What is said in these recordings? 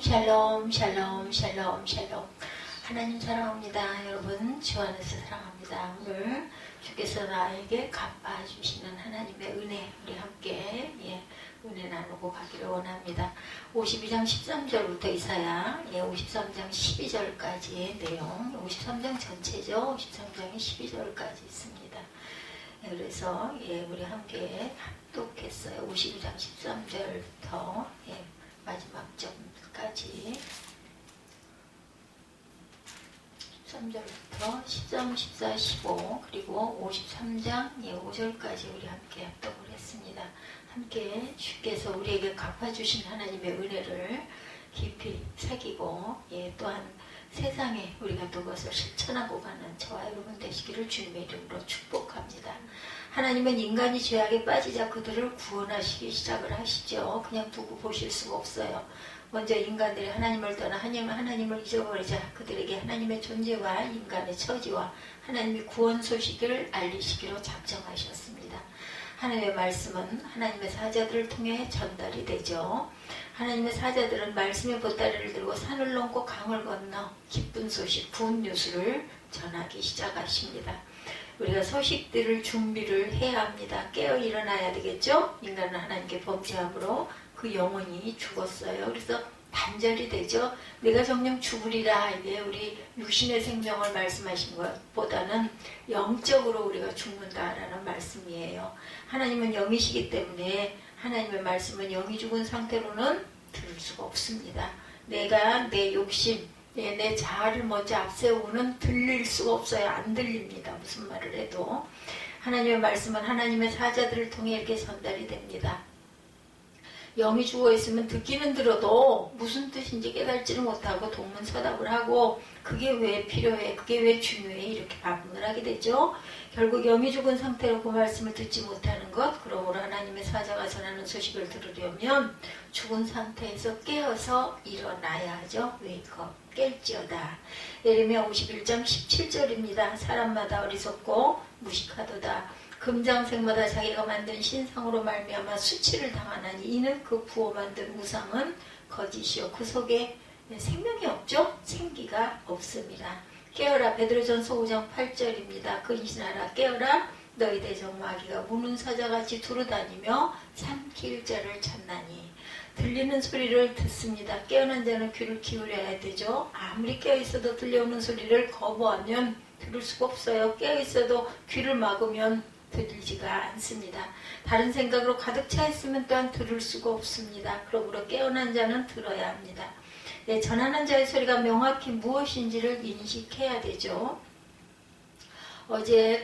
샬롬 샬롬 샬롬 샬롬. 하나님 사랑합니다. 여러분 주 안에서 사랑합니다. 오늘 주께서 나에게 갚아주시는 하나님의 은혜, 우리 함께 은혜 나누고 가기를 원합니다. 52장 13절부터 이사야 53장 12절까지의 내용, 53장 전체죠. 53장이 12절까지 있습니다. 그래서 우리 함께 합독했어요. 52장 13절부터 마지막 절까지, 13절부터 13, 14, 15 그리고 53장 5절까지 우리 함께 합독을 했습니다. 함께 주께서 우리에게 갚아주신 하나님의 은혜를 깊이 새기고 또한 세상에 우리가 그것을 실천하고 가는 저와 여러분 되시기를 주님의 이름으로 축복합니다. 하나님은 인간이 죄악에 빠지자 그들을 구원하시기 시작을 하시죠. 그냥 두고 보실 수가 없어요. 먼저 인간들이 하나님을 떠나 하나님을 잊어버리자 그들에게 하나님의 존재와 인간의 처지와 하나님의 구원 소식을 알리시기로 작정하셨습니다. 하나님의 말씀은 하나님의 사자들을 통해 전달이 되죠. 하나님의 사자들은 말씀의 보따리를 들고 산을 넘고 강을 건너 기쁜 소식, 굿 뉴스를 전하기 시작하십니다. 우리가 소식들을 준비를 해야 합니다. 깨어 일어나야 되겠죠? 인간은 하나님께 범죄함으로 그 영혼이 죽었어요. 그래서 단절이 되죠. 내가 정녕 죽으리라. 이게 우리 육신의 생명을 말씀하신 것보다는 영적으로 우리가 죽는다라는 말씀이에요. 하나님은 영이시기 때문에 하나님의 말씀은 영이 죽은 상태로는 들을 수가 없습니다. 내가 내 욕심, 내 자아를 먼저 앞세우고는 들릴 수가 없어요. 안 들립니다. 무슨 말을 해도. 하나님의 말씀은 하나님의 사자들을 통해 이렇게 전달이 됩니다. 영이 죽어 있으면 듣기는 들어도 무슨 뜻인지 깨달지를 못하고 동문서답을 하고 그게 왜 필요해, 그게 왜 중요해 이렇게 반문을 하게 되죠. 결국 영이 죽은 상태로 그 말씀을 듣지 못하는 것, 그러므로 하나님의 사자가 전하는 소식을 들으려면 죽은 상태에서 깨어서 일어나야 하죠. 웨이크업, 깰지어다. 예레미야 51장 17절입니다. 사람마다 어리석고 무식하도다. 금장색마다 자기가 만든 신상으로 말미암아 수치를 당하나니 이는 그 부어 만든 우상은 거짓이요 그 속에 생명이 없죠. 생기가 없습니다. 깨어라. 베드로전서 5장 8절입니다. 근신하라. 깨어라. 너희 대적 마귀가 무는 사자같이 두루다니며 삼킬 자를 찾나니. 들리는 소리를 듣습니다. 깨어난 자는 귀를 기울여야 되죠. 아무리 깨어있어도 들려오는 소리를 거부하면 들을 수가 없어요. 깨어있어도 귀를 막으면 들리지가 않습니다. 다른 생각으로 가득 차 있으면 또한 들을 수가 없습니다. 그러므로 깨어난 자는 들어야 합니다. 전하는 자의 소리가 명확히 무엇인지를 인식해야 되죠. 어제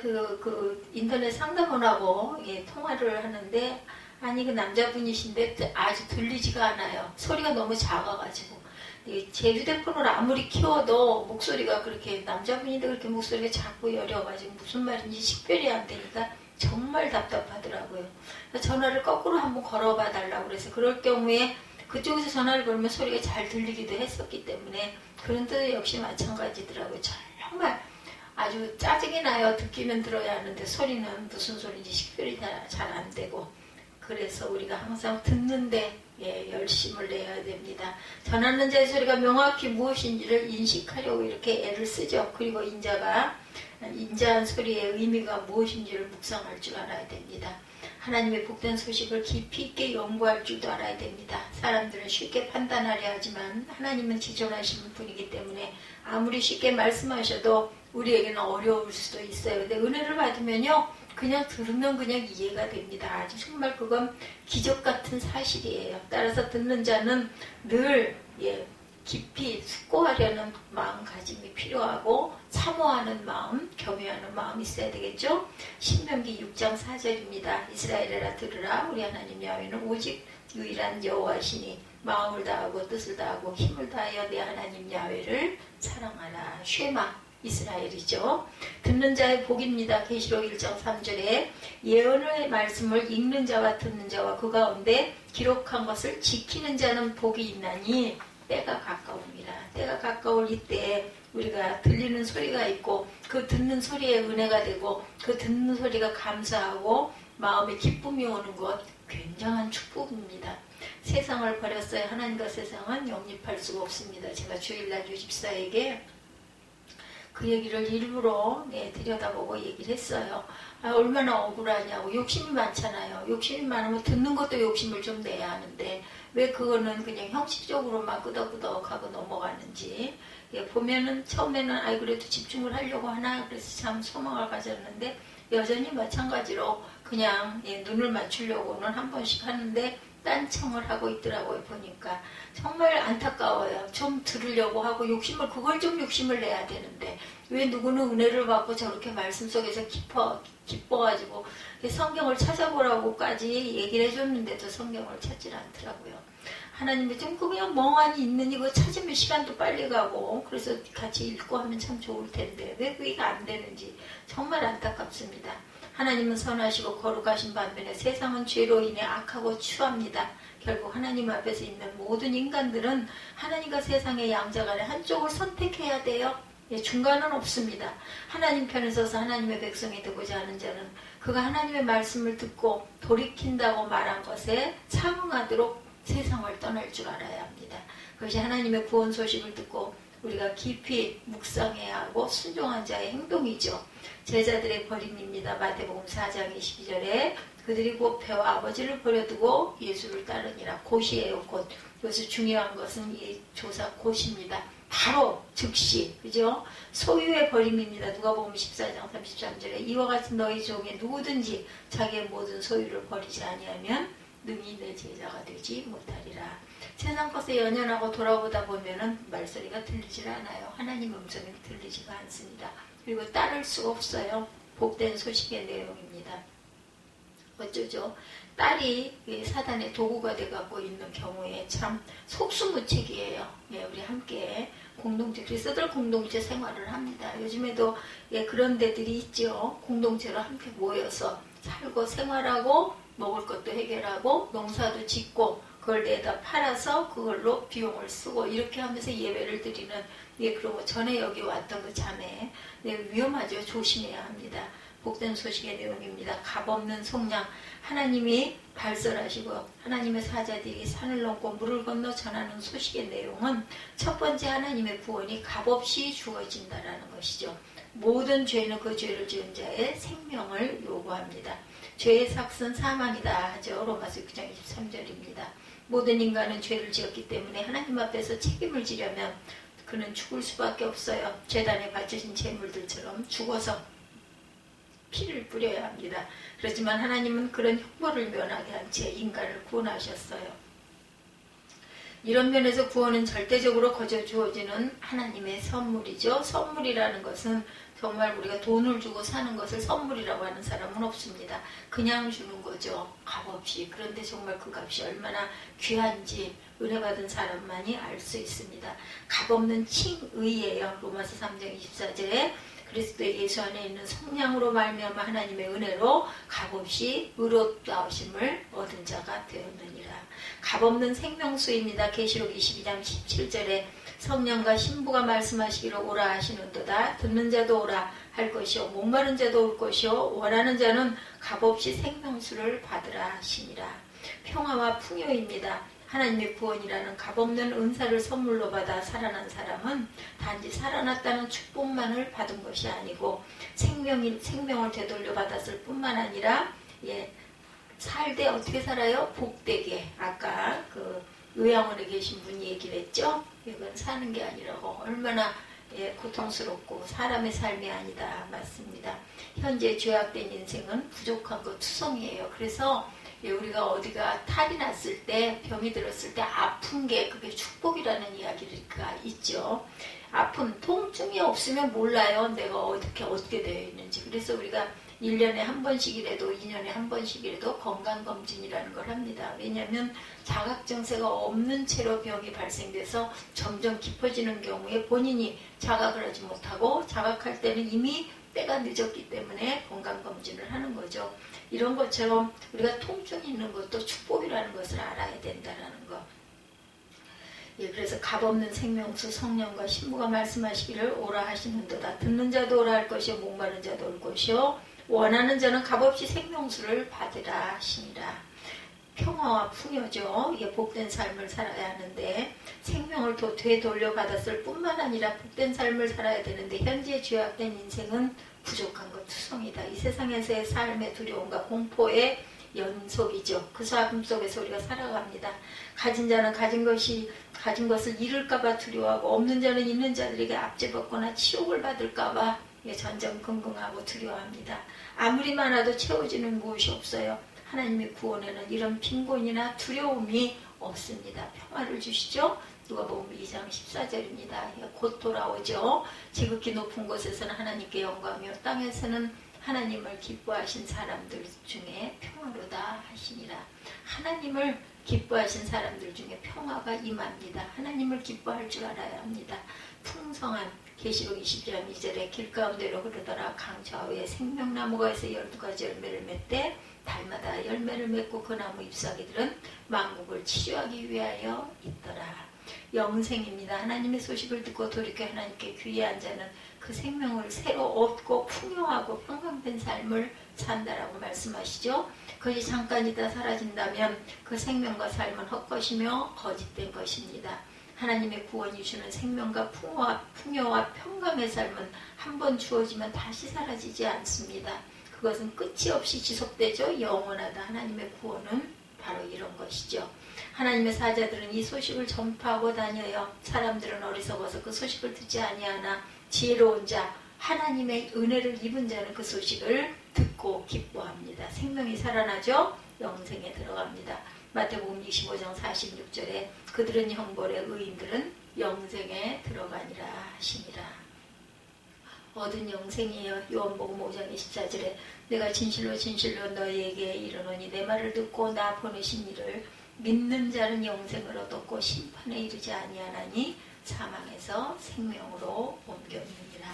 인터넷 상담원하고 통화를 하는데 그 남자분이신데 아주 들리지가 않아요. 소리가 너무 작아가지고. 제 휴대폰을 아무리 키워도 목소리가 그렇게, 남자분인데 그렇게 목소리가 작고 여려가지고 무슨 말인지 식별이 안 되니까 정말 답답하더라고요. 전화를 거꾸로 한번 걸어봐 달라고 그래서, 그럴 경우에 그쪽에서 전화를 걸면 소리가 잘 들리기도 했었기 때문에 그런 뜻 역시 마찬가지더라고요. 정말 아주 짜증이 나요. 듣기는 들어야 하는데 소리는 무슨 소리인지 식별이 잘 안 되고. 그래서 우리가 항상 듣는데 열심을 내야 됩니다. 전하는 자의 소리가 명확히 무엇인지를 인식하려고 이렇게 애를 쓰죠. 그리고 인자한 소리의 의미가 무엇인지를 묵상할 줄 알아야 됩니다. 하나님의 복된 소식을 깊이 있게 연구할 줄도 알아야 됩니다. 사람들은 쉽게 판단하려 하지만 하나님은 지존하시는 분이기 때문에 아무리 쉽게 말씀하셔도 우리에게는 어려울 수도 있어요. 근데 은혜를 받으면요, 그냥 들으면 그냥 이해가 됩니다. 아주 정말 그건 기적 같은 사실이에요. 따라서 듣는 자는 늘 깊이 숙고하려는 마음가짐이 필요하고 사모하는 마음, 겸해하는 마음이 있어야 되겠죠. 신명기 6장 4절입니다. 이스라엘에라 들으라. 우리 하나님 야훼는 오직 유일한 여호와시니 마음을 다하고 뜻을 다하고 힘을 다하여 내 하나님 야훼를 사랑하라. 쉐마 이스라엘이죠. 듣는 자의 복입니다. 계시록 1장 3절에 예언의 말씀을 읽는 자와 듣는 자와 그 가운데 기록한 것을 지키는 자는 복이 있나니 때가 가까웁니다. 때가 가까울 이때에 우리가 들리는 소리가 있고 그 듣는 소리에 은혜가 되고 그 듣는 소리가 감사하고 마음에 기쁨이 오는 것 굉장한 축복입니다. 세상을 버렸어요. 하나님과 세상은 영립할 수가 없습니다. 제가 주일날 유집사에게 그 얘기를 일부러 들여다보고 얘기를 했어요. 얼마나 억울하냐고. 욕심이 많잖아요. 욕심이 많으면 듣는 것도 욕심을 좀 내야 하는데 왜 그거는 그냥 형식적으로만 끄덕끄덕하고 넘어가는지. 보면은 처음에는 그래도 집중을 하려고 하나 그래서 참 소망을 가졌는데 여전히 마찬가지로 그냥 눈을 맞추려고는 한 번씩 하는데 딴청을 하고 있더라고요. 보니까 정말 안타까워요. 좀 들으려고 하고 그걸 좀 욕심을 내야 되는데 왜 누구는 은혜를 받고 저렇게 말씀 속에서 기뻐가지고 성경을 찾아보라고까지 얘기를 해줬는데도 성경을 찾질 않더라고요. 하나님이 좀 그냥 멍하니 있는 이거 찾으면 시간도 빨리 가고 그래서 같이 읽고 하면 참 좋을 텐데 왜 그게 안 되는지 정말 안타깝습니다. 하나님은 선하시고 거룩하신 반면에 세상은 죄로 인해 악하고 추합니다. 결국 하나님 앞에서 있는 모든 인간들은 하나님과 세상의 양자간에 한쪽을 선택해야 돼요. 중간은 없습니다. 하나님 편에 서서 하나님의 백성이 되고자 하는 자는 그가 하나님의 말씀을 듣고 돌이킨다고 말한 것에 상응하도록 세상을 떠날 줄 알아야 합니다. 그것이 하나님의 구원 소식을 듣고 우리가 깊이 묵상해야 하고 순종한 자의 행동이죠. 제자들의 버림입니다. 마태복음 4장 22절에 그들이 곧 배와 아버지를 버려두고 예수를 따르니라. 곧이에요. 곧. 여기서 중요한 것은 이 조사 곧입니다. 바로 즉시 그죠? 소유의 버림입니다. 누가복음 14장 33절에 이와 같은 너희 중에 누구든지 자기의 모든 소유를 버리지 아니하면 능히 내 제자가 되지 못하리라. 세상 것에 연연하고 돌아보다 보면은 말소리가 들리질 않아요. 하나님 음성이 들리지가 않습니다. 그리고 따를 수가 없어요. 복된 소식의 내용입니다. 어쩌죠? 딸이 사단의 도구가 돼갖고 있는 경우에 참 속수무책이에요. 우리 함께 공동체, 그리스도들 공동체 생활을 합니다. 요즘에도 그런 데들이 있죠. 공동체로 함께 모여서 살고 생활하고 먹을 것도 해결하고 농사도 짓고 그걸 내다 팔아서 그걸로 비용을 쓰고 이렇게 하면서 예배를 드리는 그리고 전에 여기 왔던 그 자매 위험하죠. 조심해야 합니다. 복된 소식의 내용입니다. 값없는 속량 하나님이 발설하시고 하나님의 사자들이 산을 넘고 물을 건너 전하는 소식의 내용은 첫 번째 하나님의 구원이 값없이 주어진다라는 것이죠. 모든 죄는 그 죄를 지은 자의 생명을 요구합니다. 죄의 삭은 사망이다 하죠. 로마서 9장 23절입니다. 모든 인간은 죄를 지었기 때문에 하나님 앞에서 책임을 지려면 그는 죽을 수밖에 없어요. 제단에 바쳐진 제물들처럼 죽어서 피를 뿌려야 합니다. 그렇지만 하나님은 그런 형벌을 면하게 한 채 인간을 구원하셨어요. 이런 면에서 구원은 절대적으로 거저 주어지는 하나님의 선물이죠. 선물이라는 것은 정말 우리가 돈을 주고 사는 것을 선물이라고 하는 사람은 없습니다. 그냥 주는 거죠. 값없이. 그런데 정말 그 값이 얼마나 귀한지 은혜 받은 사람만이 알 수 있습니다. 값없는 칭의예요. 로마서 3장 24절에 그리스도 예수 안에 있는 성량으로 말미암아 하나님의 은혜로 값없이 의롭다하심을 얻은 자가 되었느니라. 값없는 생명수입니다. 계시록 22장 17절에 성령과 신부가 말씀하시기를 오라 하시는도다. 듣는 자도 오라 할 것이요 목마른 자도 올 것이요 원하는 자는 값없이 생명수를 받으라 하시니라. 평화와 풍요입니다. 하나님의 구원이라는 값없는 은사를 선물로 받아 살아난 사람은 단지 살아났다는 축복만을 받은 것이 아니고 생명을 되돌려 받았을 뿐만 아니라 살되 어떻게 살아요? 복되게. 아까 그 요양원에 계신 분이 얘기를 했죠. 이건 사는 게 아니라고. 얼마나 고통스럽고 사람의 삶이 아니다. 맞습니다. 현재 죄악된 인생은 부족한 것 투성이에요. 그래서 우리가 어디가 탈이 났을 때 병이 들었을 때 아픈 게 그게 축복이라는 이야기가 있죠. 아픈 통증이 없으면 몰라요. 내가 어떻게 되어 있는지. 그래서 우리가 1년에 한 번씩이라도 2년에 한 번씩이라도 건강검진이라는 걸 합니다. 왜냐하면 자각증세가 없는 채로 병이 발생돼서 점점 깊어지는 경우에 본인이 자각을 하지 못하고 자각할 때는 이미 때가 늦었기 때문에 건강검진을 하는 거죠. 이런 것처럼 우리가 통증이 있는 것도 축복이라는 것을 알아야 된다는 것. 그래서 값없는 생명수 성령과 신부가 말씀하시기를 오라 하시는도다. 듣는 자도 오라 할 것이요 목마른 자도 올 것이요 원하는 자는 값없이 생명수를 받으라 하시니라. 평화와 풍요죠. 이게 복된 삶을 살아야 하는데 생명을 되돌려받았을 뿐만 아니라 복된 삶을 살아야 되는데 현재 죄악된 인생은 부족한 것 투성이다. 이 세상에서의 삶의 두려움과 공포의 연속이죠. 그 삶 속에서 우리가 살아갑니다. 가진 자는 가진 것을 잃을까봐 두려워하고 없는 자는 있는 자들에게 압제받거나 치욕을 받을까봐 전전긍긍하고 두려워합니다. 아무리 많아도 채워지는 무엇이 없어요. 하나님의 구원에는 이런 빈곤이나 두려움이 없습니다. 평화를 주시죠. 누가복음 2장 14절입니다. 곧 돌아오죠. 지극히 높은 곳에서는 하나님께 영광이요 땅에서는 하나님을 기뻐하신 사람들 중에 평화로다 하시니라. 하나님을 기뻐하신 사람들 중에 평화가 임합니다. 하나님을 기뻐할 줄 알아야 합니다. 풍성한 계시록 20장 2절에 길가운데로 흐르더라. 강 좌우에 생명나무가 있어 12가지 열매를 맺되 달마다 열매를 맺고 그 나무 잎사귀들은 만국을 치유하기 위하여 있더라. 영생입니다. 하나님의 소식을 듣고 돌이켜 하나님께 귀의한 자는 그 생명을 새로 얻고 풍요하고 평강된 삶을 산다라고 말씀하시죠. 그것이 잠깐이다 사라진다면 그 생명과 삶은 헛것이며 거짓된 것입니다. 하나님의 구원이 주는 생명과 풍요와 평강의 삶은 한 번 주어지면 다시 사라지지 않습니다. 그것은 끝이 없이 지속되죠. 영원하다. 하나님의 구원은 바로 이런 것이죠. 하나님의 사자들은 이 소식을 전파하고 다녀요. 사람들은 어리석어서 그 소식을 듣지 아니하나 지혜로운 자, 하나님의 은혜를 입은 자는 그 소식을 듣고 기뻐합니다. 생명이 살아나죠. 영생에 들어갑니다. 마태복음 25장 46절에 그들은 형벌에 의인들은 영생에 들어가니라 하시니라. 얻은 영생이에요. 요한복음 5장 24절에 내가 진실로 진실로 너희에게 이르노니 내 말을 듣고 나 보내신 이를 믿는 자는 영생을 얻었고 심판에 이르지 아니하나니 사망에서 생명으로 옮겼느니라.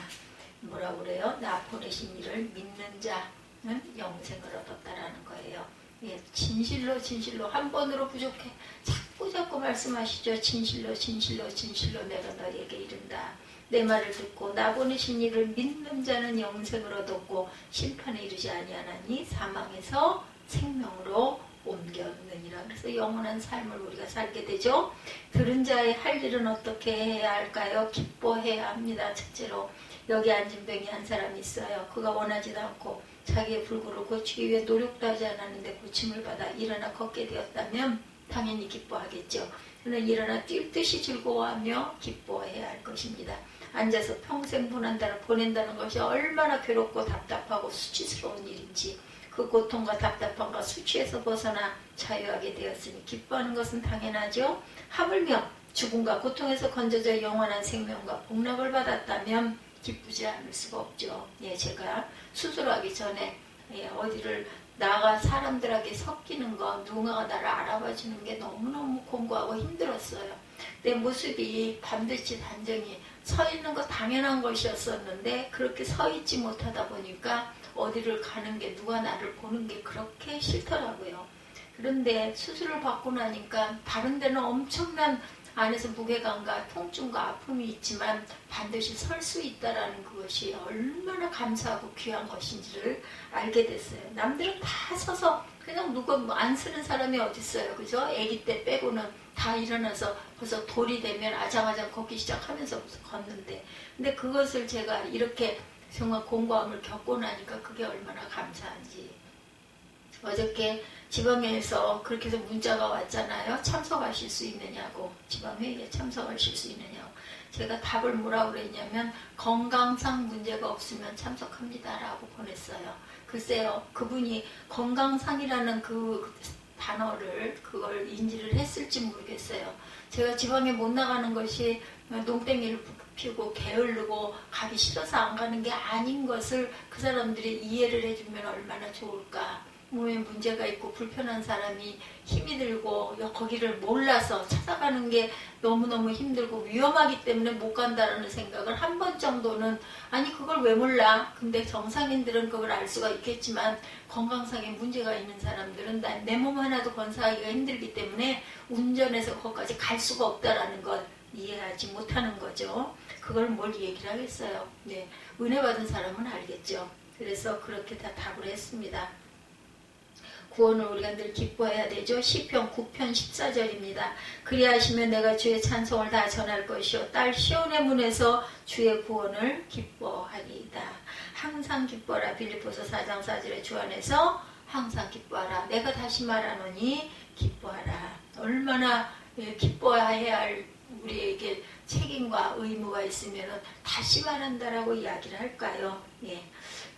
뭐라고 그래요? 나 보내신 이를 믿는 자는 영생을 얻었다라는 거예요. 예, 진실로 진실로 한 번으로 부족해. 자꾸 말씀하시죠. 진실로 진실로 진실로 내가 너희에게 이른다. 내 말을 듣고 나 보내신 이를 믿는 자는 영생을 얻었고 심판에 이르지 아니하나니 사망에서 생명으로 옮겼느니라. 그래서 영원한 삶을 우리가 살게 되죠. 들은 자의 할 일은 어떻게 해야 할까요? 기뻐해야 합니다. 첫째로 여기 앉은 병이 한 사람이 있어요. 그가 원하지도 않고 자기의 불구를 고치기 위해 노력도 하지 않았는데 고침을 받아 일어나 걷게 되었다면 당연히 기뻐하겠죠. 그는 일어나 뛸 듯이 즐거워하며 기뻐해야 할 것입니다. 앉아서 평생 보낸다는 것이 얼마나 괴롭고 답답하고 수치스러운 일인지 그 고통과 답답함과 수치에서 벗어나 자유하게 되었으니 기뻐하는 것은 당연하죠. 하물며 죽음과 고통에서 건져져 영원한 생명과 복락을 받았다면 기쁘지 않을 수가 없죠. 예, 제가 수술하기 전에 어디를 나가 사람들에게 섞이는 거, 누군가가 나를 알아봐 주는 게 너무너무 공고하고 힘들었어요. 내 모습이 반드시 단정히 서 있는 거 당연한 것이었었는데 그렇게 서 있지 못하다 보니까 어디를 가는 게 누가 나를 보는 게 그렇게 싫더라고요. 그런데 수술을 받고 나니까 다른 데는 엄청난 안에서 무게감과 통증과 아픔이 있지만 반드시 설 수 있다라는 그것이 얼마나 감사하고 귀한 것인지를 알게 됐어요. 남들은 다 서서 그냥 누가 안 쓰는 사람이 어디 있어요. 그죠? 아기 때 빼고는 다 일어나서 벌써 돌이 되면 아장아장 걷기 시작하면서 걷는데 근데 그것을 제가 이렇게 정말 공고함을 겪고 나니까 그게 얼마나 감사한지. 어저께 지방회에서 그렇게 해서 문자가 왔잖아요. 참석하실 수 있느냐고. 지방회의에 참석하실 수 있느냐고. 제가 답을 뭐라고 그랬냐면 건강상 문제가 없으면 참석합니다라고 보냈어요. 글쎄요. 그분이 건강상이라는 그 단어를 그걸 인지를 했을지 모르겠어요. 제가 지방에 못 나가는 것이 농땡이를 피우고 게으르고 가기 싫어서 안 가는 게 아닌 것을 그 사람들이 이해를 해주면 얼마나 좋을까. 몸에 문제가 있고 불편한 사람이 힘이 들고 거기를 몰라서 찾아가는 게 너무너무 힘들고 위험하기 때문에 못 간다는 생각을 한 번 정도는 아니 그걸 왜 몰라. 근데 정상인들은 그걸 알 수가 있겠지만 건강상에 문제가 있는 사람들은 내 몸 하나도 건사하기가 힘들기 때문에 운전해서 거기까지 갈 수가 없다라는 걸 이해하지 못하는 거죠. 그걸 뭘 얘기를 하겠어요. 네, 은혜 받은 사람은 알겠죠. 그래서 그렇게 다 답을 했습니다. 구원을 우리가 늘 기뻐해야 되죠. 시편 9편 14절입니다. 그리하시면 내가 주의 찬송을 다 전할 것이요 딸 시온의 문에서 주의 구원을 기뻐하리이다. 항상 기뻐라. 빌립보서 4장 4절에 주 안에서 항상 기뻐하라. 내가 다시 말하노니 기뻐하라. 얼마나 기뻐해야 할 우리에게 책임과 의무가 있으면 다시 말한다라고 이야기를 할까요? 예.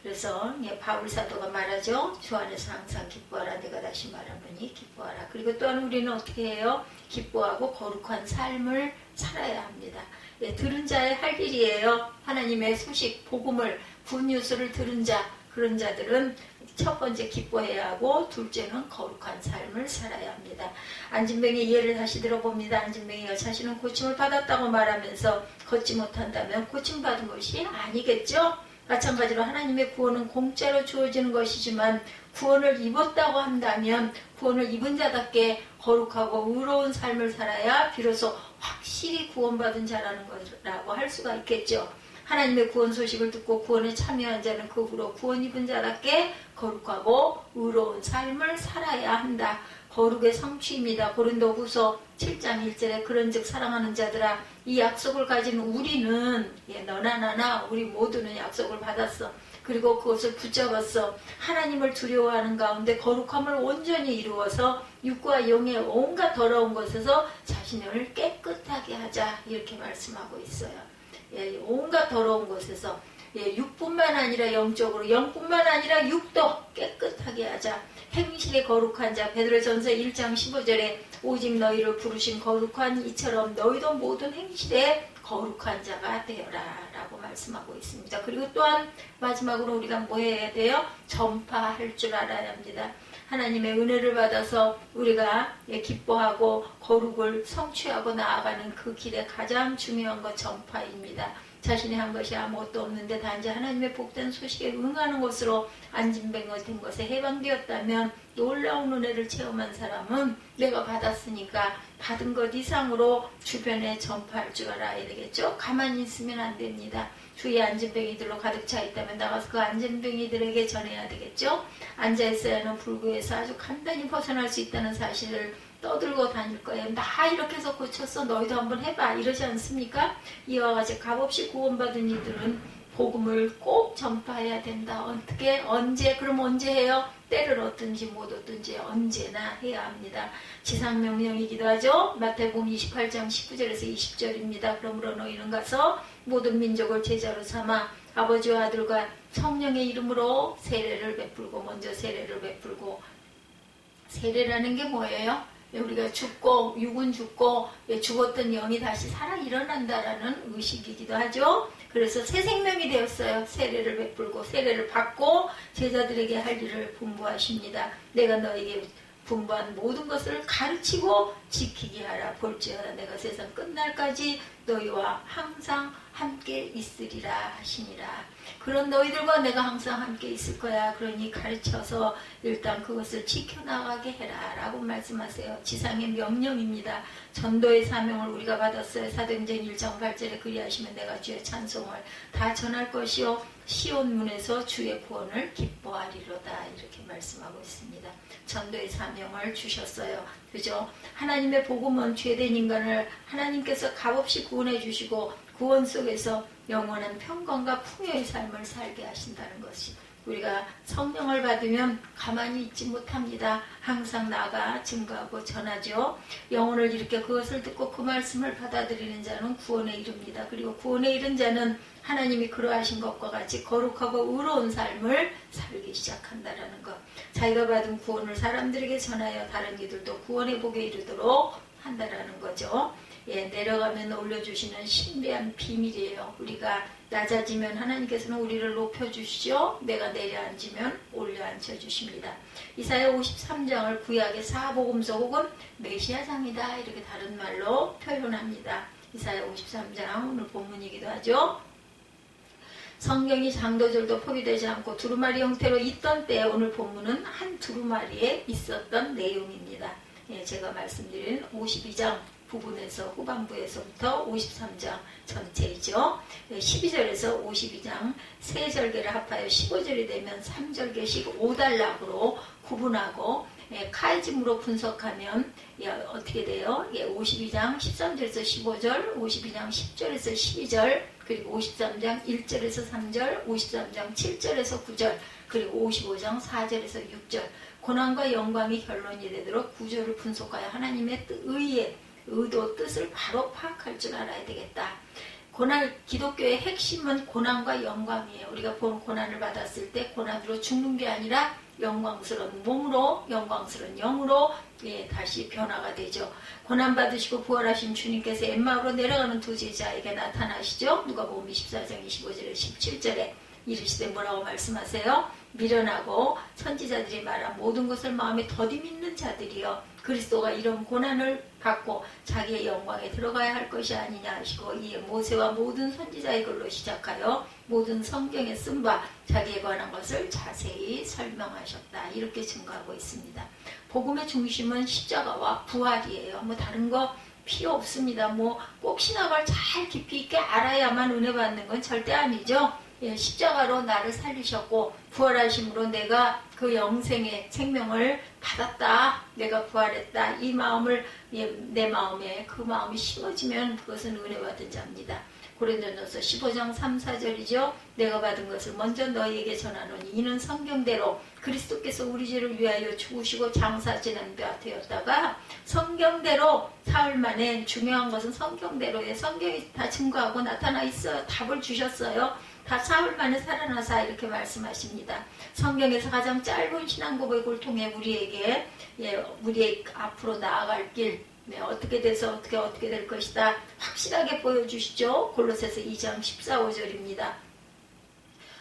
그래서 바울 사도가 말하죠. 주 안에서 항상 기뻐하라. 내가 다시 말하노니 기뻐하라. 그리고 또한 우리는 어떻게 해요? 기뻐하고 거룩한 삶을 살아야 합니다. 예, 들은 자의 할 일이에요. 하나님의 소식, 복음을, 굿뉴스를 들은 자, 그런 자들은 첫 번째 기뻐해야 하고 둘째는 거룩한 삶을 살아야 합니다. 안진뱅이 예를 다시 들어봅니다. 안진뱅이가 자신은 고침을 받았다고 말하면서 걷지 못한다면 고침받은 것이 아니겠죠? 마찬가지로 하나님의 구원은 공짜로 주어지는 것이지만 구원을 입었다고 한다면 구원을 입은 자답게 거룩하고 의로운 삶을 살아야 비로소 확실히 구원받은 자라는 거라고 할 수가 있겠죠. 하나님의 구원 소식을 듣고 구원에 참여한 자는 그 후로 구원 입은 자답게 거룩하고 의로운 삶을 살아야 한다. 거룩의 성취입니다. 고린도후서 7장 1절에 그런즉 사랑하는 자들아 이 약속을 가진 우리는 너나 나나 우리 모두는 약속을 받았어. 그리고 그것을 붙잡았어. 하나님을 두려워하는 가운데 거룩함을 온전히 이루어서 육과 영의 온갖 더러운 것에서 자신을 깨끗하게 하자. 이렇게 말씀하고 있어요. 온갖 더러운 것에서 육뿐만 아니라 영적으로 영뿐만 아니라 육도 깨끗하게 하자. 행실에 거룩한 자 베드로전서 1장 15절에 오직 너희를 부르신 거룩한 이처럼 너희도 모든 행실에 거룩한 자가 되어라 라고 말씀하고 있습니다. 그리고 또한 마지막으로 우리가 뭐 해야 돼요? 전파할 줄 알아야 합니다. 하나님의 은혜를 받아서 우리가 기뻐하고 거룩을 성취하고 나아가는 그 길에 가장 중요한 것 전파입니다. 자신이 한 것이 아무것도 없는데 단지 하나님의 복된 소식에 응하는 것으로 안진뱅이 된 것에 해방되었다면 놀라운 은혜를 체험한 사람은 내가 받았으니까 받은 것 이상으로 주변에 전파할 줄 알아야 되겠죠. 가만히 있으면 안 됩니다. 주위에 안진뱅이들로 가득 차 있다면 나가서 그 안진뱅이들에게 전해야 되겠죠. 앉아있어야 하는 불구에서 아주 간단히 벗어날 수 있다는 사실을 떠들고 다닐 거예요. 나 이렇게 해서 고쳤어. 너희도 한번 해봐. 이러지 않습니까? 이와 같이 값없이 구원받은 이들은 복음을 꼭 전파해야 된다. 어떻게? 언제? 그럼 언제 해요? 때를 얻든지 못 얻든지 언제나 해야 합니다. 지상명령이기도 하죠. 마태복음 28장 19절에서 20절입니다. 그러므로 너희는 가서 모든 민족을 제자로 삼아 아버지와 아들과 성령의 이름으로 세례를 베풀고 먼저 세례를 베풀고 세례라는 게 뭐예요? 우리가 죽고 육은 죽고 죽었던 영이 다시 살아 일어난다라는 의식이기도 하죠. 그래서 새 생명이 되었어요. 세례를 베풀고 세례를 받고 제자들에게 할 일을 분부하십니다. 내가 너에게 분부한 모든 것을 가르치고 지키게 하라. 볼지어다 내가 세상 끝날까지 너희와 항상 함께 있으리라 하시니라. 그런 너희들과 내가 항상 함께 있을 거야. 그러니 가르쳐서 일단 그것을 지켜나가게 해라 라고 말씀하세요. 지상의 명령입니다. 전도의 사명을 우리가 받았어요. 사도행전 1장 8절에 그리하시면 내가 주의 찬송을 다 전할 것이요 시온 문에서 주의 구원을 기뻐하리로다. 이렇게 말씀하고 있습니다. 전도의 사명을 주셨어요. 그죠? 하나님의 복음은 죄된 인간을 하나님께서 값없이 구원해 주시고 구원 속에서 영원한 평강과 풍요의 삶을 살게 하신다는 것이 우리가 성령을 받으면 가만히 있지 못합니다. 항상 나가 증거하고 전하죠. 영혼을 일으켜 그것을 듣고 그 말씀을 받아들이는 자는 구원에 이릅니다. 그리고 구원에 이른 자는 하나님이 그러하신 것과 같이 거룩하고 의로운 삶을 살기 시작한다는 것. 자기가 받은 구원을 사람들에게 전하여 다른 이들도 구원의 복에 이르도록 한다라는 거죠. 내려가면 올려주시는 신비한 비밀이에요. 우리가 낮아지면 하나님께서는 우리를 높여주시죠. 내가 내려앉으면 올려앉혀주십니다. 이사야 53장을 구약의 사복음서 혹은 메시아장이다 이렇게 다른 말로 표현합니다. 이사야 53장 오늘 본문이기도 하죠. 성경이 장도절도 포기되지 않고 두루마리 형태로 있던 때 오늘 본문은 한 두루마리에 있었던 내용입니다. 제가 말씀드린 52장 부분에서 후반부에서부터 53장 전체이죠. 12절에서 52장 세 절개를 합하여 15절이 되면 3절개씩 5단락으로 구분하고 카이즘으로 분석하면 어떻게 돼요? 52장 13절에서 15절, 52장 10절에서 12절, 그리고 53장 1절에서 3절, 53장 7절에서 9절, 그리고 55장 4절에서 6절. 고난과 영광이 결론이 되도록 구조를 분석하여 하나님의 의도, 뜻을 바로 파악할 줄 알아야 되겠다. 기독교의 핵심은 고난과 영광이에요. 우리가 본 고난을 받았을 때 고난으로 죽는 게 아니라 영광스러운 몸으로, 영광스러운 영으로 다시 변화가 되죠. 고난받으시고 부활하신 주님께서 엠마오로 내려가는 두 제자에게 나타나시죠. 누가복음 24장 25절에 17절에 이르시되 뭐라고 말씀하세요? 미련하고 선지자들이 말한 모든 것을 마음에 더디 믿는 자들이여 그리스도가 이런 고난을 받고 자기의 영광에 들어가야 할 것이 아니냐 하시고 이에 모세와 모든 선지자의 글로 시작하여 모든 성경에 쓴 바 자기에 관한 것을 자세히 설명하셨다. 이렇게 증거하고 있습니다. 복음의 중심은 십자가와 부활이에요. 뭐 다른 거 필요 없습니다. 뭐 꼭 신학을 잘 깊이 있게 알아야만 은혜 받는 건 절대 아니죠. 십자가로 나를 살리셨고 부활하심으로 내가 그 영생의 생명을 받았다. 내가 부활했다. 이 마음을 내 마음에 그 마음이 심어지면 그것은 은혜 받은 자입니다. 고린도전서 15장 3, 4절이죠. 내가 받은 것을 먼저 너희에게 전하노니 이는 성경대로 그리스도께서 우리 죄를 위하여 죽으시고 장사 지난 바 되었다가 성경대로 사흘 만에 중요한 것은 성경대로의 성경이 다 증거하고 나타나 있어요. 답을 주셨어요. 다 사흘 만에 살아나사 이렇게 말씀하십니다. 성경에서 가장 짧은 신앙 고백을 통해 우리에게 우리의 앞으로 나아갈 길 어떻게 돼서 어떻게 될 것이다 확실하게 보여주시죠. 골로새서 2장 14, 5절입니다.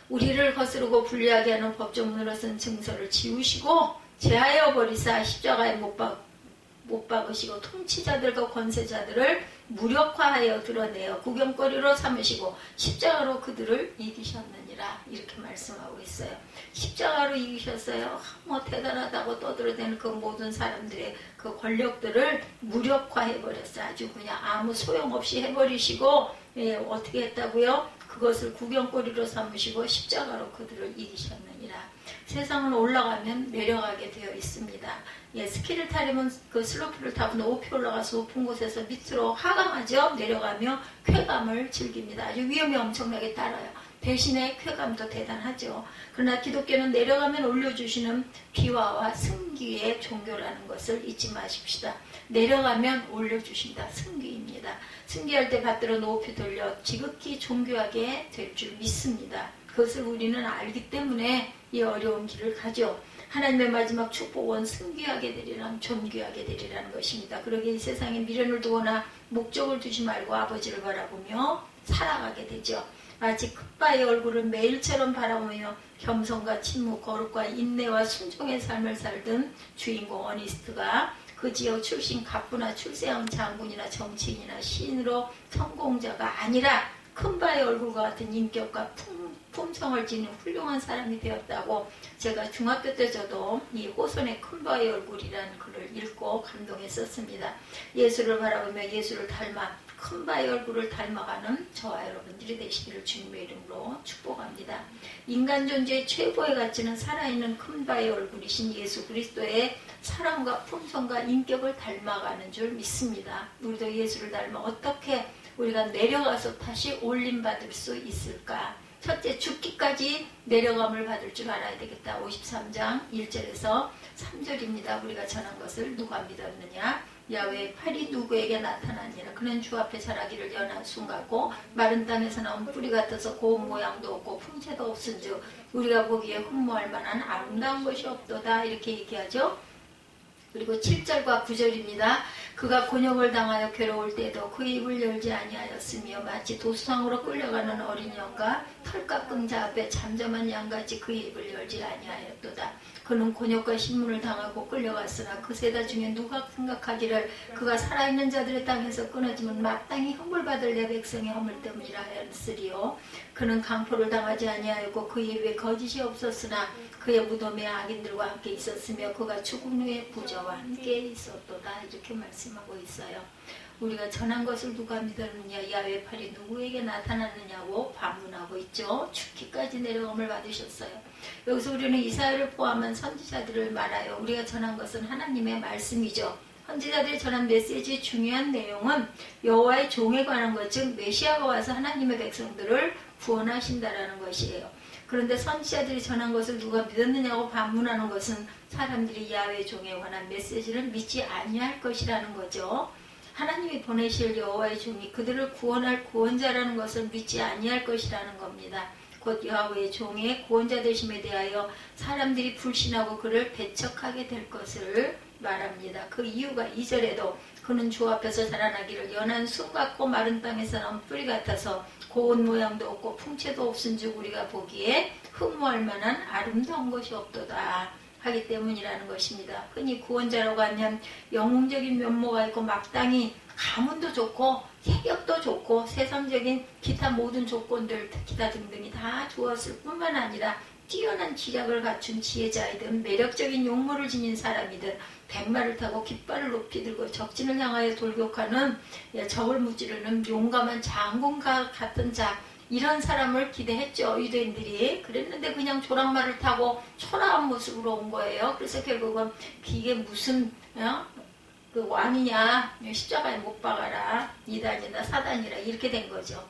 우리를 거스르고 불리하게 하는 법조문으로 쓴 증서를 지우시고 제하여 버리사 십자가에 못 박으시고 통치자들과 권세자들을 무력화하여 드러내어 구경거리로 삼으시고 십자가로 그들을 이기셨느니라 이렇게 말씀하고 있어요. 십자가로 이기셨어요. 뭐 대단하다고 떠들어대는 그 모든 사람들의 그 권력들을 무력화해버렸어요. 아주 그냥 아무 소용없이 해버리시고 어떻게 했다고요? 그것을 구경거리로 삼으시고 십자가로 그들을 이기셨느니라. 세상은 올라가면 내려가게 되어 있습니다. 스키를 타려면 그 슬로프를 타고 높이 올라가서 높은 곳에서 밑으로 하강하죠. 내려가며 쾌감을 즐깁니다. 아주 위험이 엄청나게 따라요. 대신에 쾌감도 대단하죠. 그러나 기독교는 내려가면 올려주시는 비화와 승기의 종교라는 것을 잊지 마십시다. 내려가면 올려주신다. 승기입니다. 승기할 때 받들어 높이 돌려 지극히 존귀하게 될 줄 믿습니다. 그것을 우리는 알기 때문에 이 어려운 길을 가죠. 하나님의 마지막 축복은 승귀하게 되리라는 존귀하게 되리라는 것입니다. 그러기에 이 세상에 미련을 두거나 목적을 두지 말고 아버지를 바라보며 살아가게 되죠. 마치 큰바의 얼굴을 매일처럼 바라보며 겸손과 침묵, 거룩과 인내와 순종의 삶을 살던 주인공 어니스트가 그 지역 출신 갑부나 출세한 장군이나 정치인이나 시인으로 성공자가 아니라 큰바의 얼굴과 같은 인격과 품성을 지닌 훌륭한 사람이 되었다고 제가 중학교 때 저도 이 호선의 큰바의 얼굴이라는 글을 읽고 감동했었습니다. 예수를 바라보며 예수를 닮아 큰바의 얼굴을 닮아가는 저와 여러분들이 되시기를 주님의 이름으로 축복합니다. 인간 존재의 최고의 가치는 살아있는 큰바의 얼굴이신 예수 그리스도의 사랑과 품성과 인격을 닮아가는 줄 믿습니다. 우리도 예수를 닮아 어떻게 우리가 내려가서 다시 올림받을 수 있을까? 첫째, 죽기까지 내려감을 받을 줄 알아야 되겠다. 53장 1절에서 3절입니다. 우리가 전한 것을 누가 믿었느냐? 야외의 팔이 누구에게 나타나니라. 그는 주 앞에 자라기를 연한 순간고 마른 땅에서 나온 뿌리 같아서 고운 모양도 없고 품체도 없은즉 우리가 보기에 흠모할 만한 아름다운 것이 없도다. 이렇게 얘기하죠. 그리고 7절과 9절입니다. 그가 곤욕을 당하여 괴로울 때도 그 입을 열지 아니하였으며 마치 도수상으로 끌려가는 어린 양과 털 깎은 자 앞에 잠잠한 양같이 그 입을 열지 아니하였도다. 그는 곤욕과 신문을 당하고 끌려갔으나 그 세다 중에 누가 생각하기를 그가 살아있는 자들의 땅에서 끊어지면 마땅히 허물받을 내 백성의 허물 때문이라 하였으리요. 그는 강포를 당하지 아니하였고 그 입에 거짓이 없었으나 그의 무덤에 악인들과 함께 있었으며 그가 죽은 후에 부자와 함께 있었도다. 이렇게 말씀하고 있어요. 우리가 전한 것을 누가 믿었느냐, 야훼 팔이 누구에게 나타났느냐고 반문하고 있죠. 죽기까지 내려감을 받으셨어요. 여기서 우리는 이사야를 포함한 선지자들을 말하여 우리가 전한 것은 하나님의 말씀이죠. 선지자들이 전한 메시지의 중요한 내용은 여호와의 종에 관한 것, 즉 메시아가 와서 하나님의 백성들을 구원하신다라는 것이에요. 그런데 선지자들이 전한 것을 누가 믿었느냐고 반문하는 것은 사람들이 야훼 종에 관한 메시지를 믿지 아니할 것이라는 거죠. 하나님이 보내실 여호와의 종이 그들을 구원할 구원자라는 것을 믿지 아니할 것이라는 겁니다. 곧 여호와의 종의 구원자 되심에 대하여 사람들이 불신하고 그를 배척하게 될 것을 말합니다. 그 이유가 2절에도 그는 주 앞에서 자라나기를 연한 숨 같고 마른 땅에서 나온 뿌리 같아서 고운 모양도 없고 풍채도 없은즉 우리가 보기에 흠모할 만한 아름다운 것이 없도다 하기 때문이라는 것입니다. 흔히 구원자라고 하면 영웅적인 면모가 있고 마땅히 가문도 좋고 세력도 좋고 세상적인 기타 모든 조건들 기타 등등이 다 좋았을 뿐만 아니라 뛰어난 지략을 갖춘 지혜자이든 매력적인 용모를 지닌 사람이든 백마를 타고 깃발을 높이 들고 적진을 향하여 돌격하는 적을 무찌르는 용감한 장군과 같은 자, 이런 사람을 기대했죠. 유대인들이. 그랬는데 그냥 조랑말을 타고 초라한 모습으로 온 거예요. 그래서 결국은 이게 무슨 그 왕이냐, 십자가에 못 박아라, 이단이다 사단이라 이렇게 된 거죠.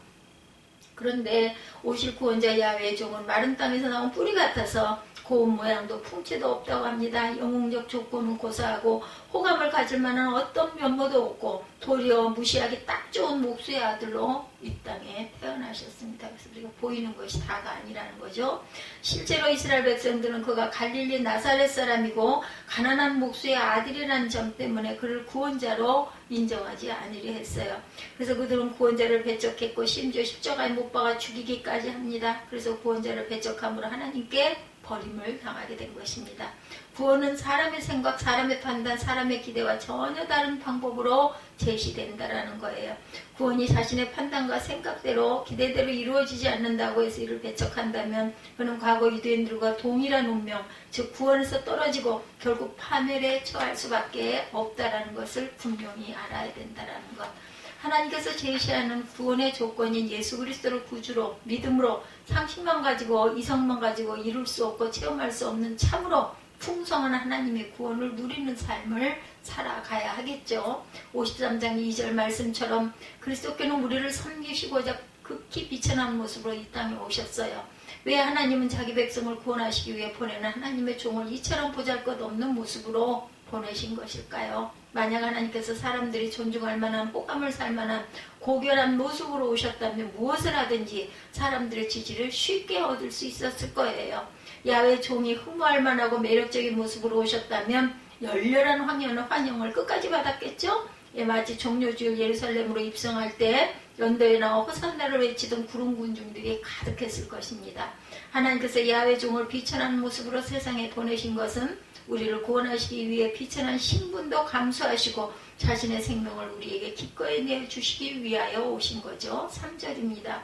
그런데 오실 구원자 야훼의 종은 마른 땅에서 나온 뿌리 같아서 고운 모양도 풍채도 없다고 합니다. 영웅적 조건은 고사하고 호감을 가질 만한 어떤 면모도 없고 도리어 무시하기 딱 좋은 목수의 아들로 이 땅에 태어나셨습니다. 그래서 우리가 보이는 것이 다가 아니라는 거죠. 실제로 이스라엘 백성들은 그가 갈릴리 나사렛 사람이고 가난한 목수의 아들이라는 점 때문에 그를 구원자로 인정하지 않으려 했어요. 그래서 그들은 구원자를 배척했고 심지어 십자가에 못 박아 죽이기까지 합니다. 그래서 구원자를 배척함으로 하나님께 버림을 당하게 된 것입니다. 구원은 사람의 생각, 사람의 판단, 사람의 기대와 전혀 다른 방법으로 제시된다라는 거예요. 구원이 자신의 판단과 생각대로 기대대로 이루어지지 않는다고 해서 이를 배척한다면 그는 과거 유대인들과 동일한 운명, 즉 구원에서 떨어지고 결국 파멸에 처할 수밖에 없다라는 것을 분명히 알아야 된다라는 것. 하나님께서 제시하는 구원의 조건인 예수 그리스도를 구주로 믿음으로 상식만 가지고 이성만 가지고 이룰 수 없고 체험할 수 없는 참으로 풍성한 하나님의 구원을 누리는 삶을 살아가야 하겠죠. 53장 2절 말씀처럼 그리스도께는 우리를 섬기시고자 극히 비천한 모습으로 이 땅에 오셨어요. 왜 하나님은 자기 백성을 구원하시기 위해 보내는 하나님의 종을 이처럼 보잘것없는 모습으로 보내신 것일까요? 만약 하나님께서 사람들이 존중할 만한 호감을 살 만한 고결한 모습으로 오셨다면 무엇을 하든지 사람들의 지지를 쉽게 얻을 수 있었을 거예요. 야훼 종이 흠모할 만하고 매력적인 모습으로 오셨다면 열렬한 환영을 끝까지 받았겠죠? 마치 종료주일 예루살렘으로 입성할 때 연도에 나와 호산나를 외치던 구름 군중들이 가득했을 것입니다. 하나님께서 야훼 종을 비천한 모습으로 세상에 보내신 것은 우리를 구원하시기 위해 비천한 신분도 감수하시고 자신의 생명을 우리에게 기꺼이 내주시기 위하여 오신 거죠. 3절입니다.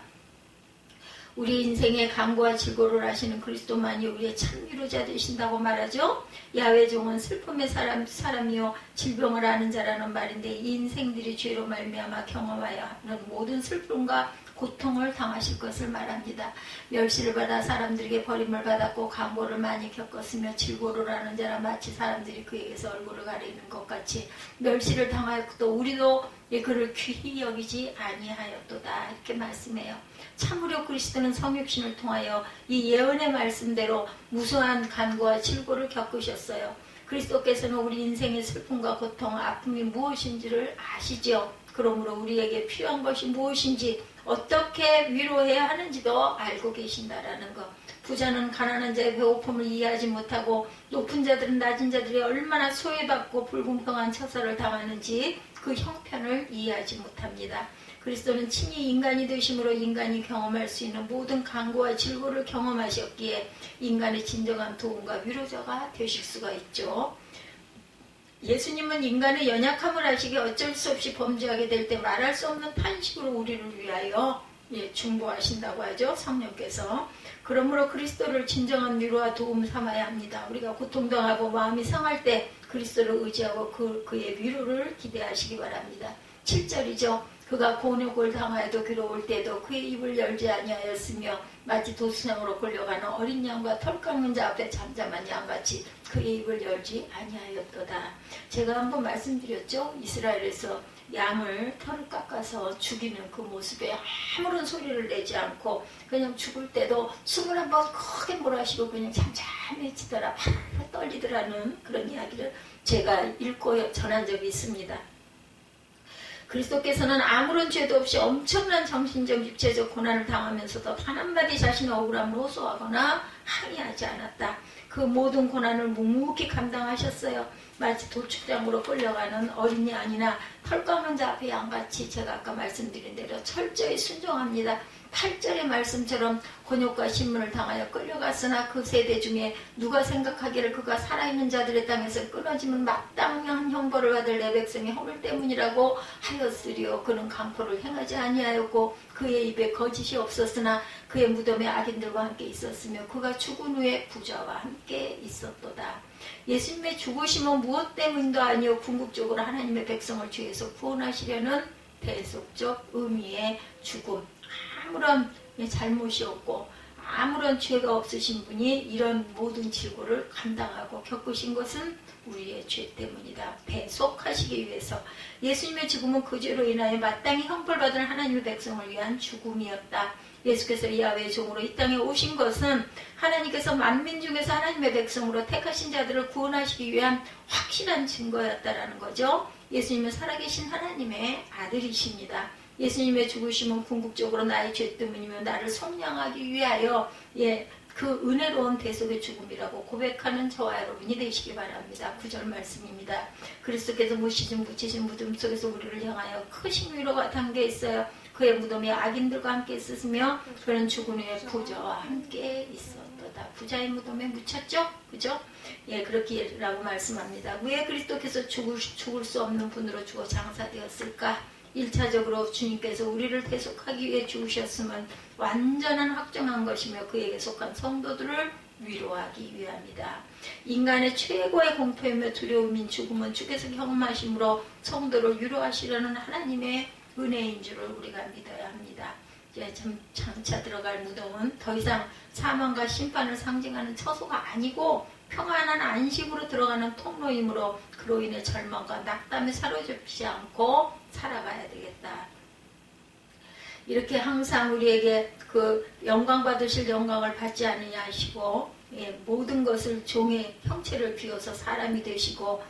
우리 인생의 강구와 즐거움을 하시는 그리스도만이 우리의 참 위로자 되신다고 말하죠. 야훼 종은 슬픔의 사람이요 질병을 아는 자라는 말인데 이 인생들이 죄로 말미암아 경험하여 하는 모든 슬픔과 고통을 당하실 것을 말합니다. 멸시를 받아 사람들에게 버림을 받았고 강고를 많이 겪었으며 질고를 하는 자라 마치 사람들이 그에게서 얼굴을 가리는 것 같이 멸시를 당하였고 우리도 그를 귀히 여기지 아니하였도다 이렇게 말씀해요. 참으로 그리스도는 성육신을 통하여 이 예언의 말씀대로 무수한 간구와 질고를 겪으셨어요. 그리스도께서는 우리 인생의 슬픔과 고통, 아픔이 무엇인지를 아시죠. 그러므로 우리에게 필요한 것이 무엇인지 어떻게 위로해야 하는지도 알고 계신다라는 것. 부자는 가난한 자의 배고픔을 이해하지 못하고 높은 자들은 낮은 자들이 얼마나 소외받고 불공평한 처사를 당하는지 그 형편을 이해하지 못합니다. 그리스도는 친히 인간이 되심으로 인간이 경험할 수 있는 모든 강고와 질고를 경험하셨기에 인간의 진정한 도움과 위로자가 되실 수가 있죠. 예수님은 인간의 연약함을 아시기에 어쩔 수 없이 범죄하게 될 때 말할 수 없는 탄식으로 우리를 위하여 중보하신다고 하죠. 성령께서. 그러므로 그리스도를 진정한 위로와 도움 삼아야 합니다. 우리가 고통당하고 마음이 상할 때 그리스도를 의지하고 그의 위로를 기대하시기 바랍니다. 7절이죠. 그가 곤욕을 당하여도 괴로울 때도 그의 입을 열지 아니하였으며 마치 도수장으로 끌려가는 어린 양과 털 깎는 자 앞에 잠잠한 양같이 그의 입을 열지 아니하였도다. 제가 한번 말씀드렸죠. 이스라엘에서 양을 털을 깎아서 죽이는 그 모습에 아무런 소리를 내지 않고 그냥 죽을 때도 숨을 한번 크게 몰아쉬고 그냥 잠잠해지더라, 팔팔 떨리더라는 그런 이야기를 제가 읽고 전한 적이 있습니다. 그리스도께서는 아무런 죄도 없이 엄청난 정신적, 육체적 고난을 당하면서도 단 한마디 자신의 억울함을 호소하거나 항의하지 않았다. 그 모든 고난을 묵묵히 감당하셨어요. 마치 도축장으로 끌려가는 어린이 아니나 털 깎는 자 앞에 양같이 제가 아까 말씀드린 대로 철저히 순종합니다. 8절의 말씀처럼 곤욕과 신문을 당하여 끌려갔으나 그 세대 중에 누가 생각하기를 그가 살아있는 자들의 땅에서 끊어지면 마땅한 형벌을 받을 내 백성의 허물 때문이라고 하였으리요. 그는 강포를 행하지 아니하였고 그의 입에 거짓이 없었으나 그의 무덤에 악인들과 함께 있었으며 그가 죽은 후에 부자와 함께 있었도다. 예수님의 죽으심은 무엇 때문도 아니요 궁극적으로 하나님의 백성을 죄에서 구원하시려는 대속적 의미의 죽음. 아무런 잘못이 없고 아무런 죄가 없으신 분이 이런 모든 지구를 감당하고 겪으신 것은 우리의 죄 때문이다. 배속하시기 위해서 예수님의 죽음은 그 죄로 인하여 마땅히 형벌받을 하나님의 백성을 위한 죽음이었다. 예수께서 야훼의 종으로 이 땅에 오신 것은 하나님께서 만민 중에서 하나님의 백성으로 택하신 자들을 구원하시기 위한 확실한 증거였다라는 거죠. 예수님은 살아계신 하나님의 아들이십니다. 예수님의 죽으심은 궁극적으로 나의 죄 때문이며 나를 속량하기 위하여 그 은혜로운 대속의 죽음이라고 고백하는 저와 여러분이 되시기 바랍니다. 9절 말씀입니다. 그리스도께서 묻히신 무덤 속에서 우리를 향하여 크신 위로가 담겨 있어요. 그의 무덤에 악인들과 함께 있었으며 그는 죽은 후에 부자와 함께 있었도다. 부자의 무덤에 묻혔죠? 그죠? 그렇게라고 말씀합니다. 왜 그리스도께서 죽을 수 없는 분으로 죽어 장사되었을까? 1차적으로 주님께서 우리를 대속하기 위해 죽으셨음은 완전한 확정한 것이며 그에게 속한 성도들을 위로하기 위함이다. 인간의 최고의 공포이며 두려움인 죽음은 주께서 경험하심으로 성도를 위로하시려는 하나님의 은혜인 줄을 우리가 믿어야 합니다. 이제 장차 들어갈 무덤은 더 이상 사망과 심판을 상징하는 처소가 아니고 평안한 안식으로 들어가는 통로이므로 그로 인해 절망과 낙담에 사로잡히지 않고 살아가야 되겠다. 이렇게 항상 우리에게 그 영광 받으실 영광을 받지 않으냐 하시고 모든 것을 종의 형체를 비워서 사람이 되시고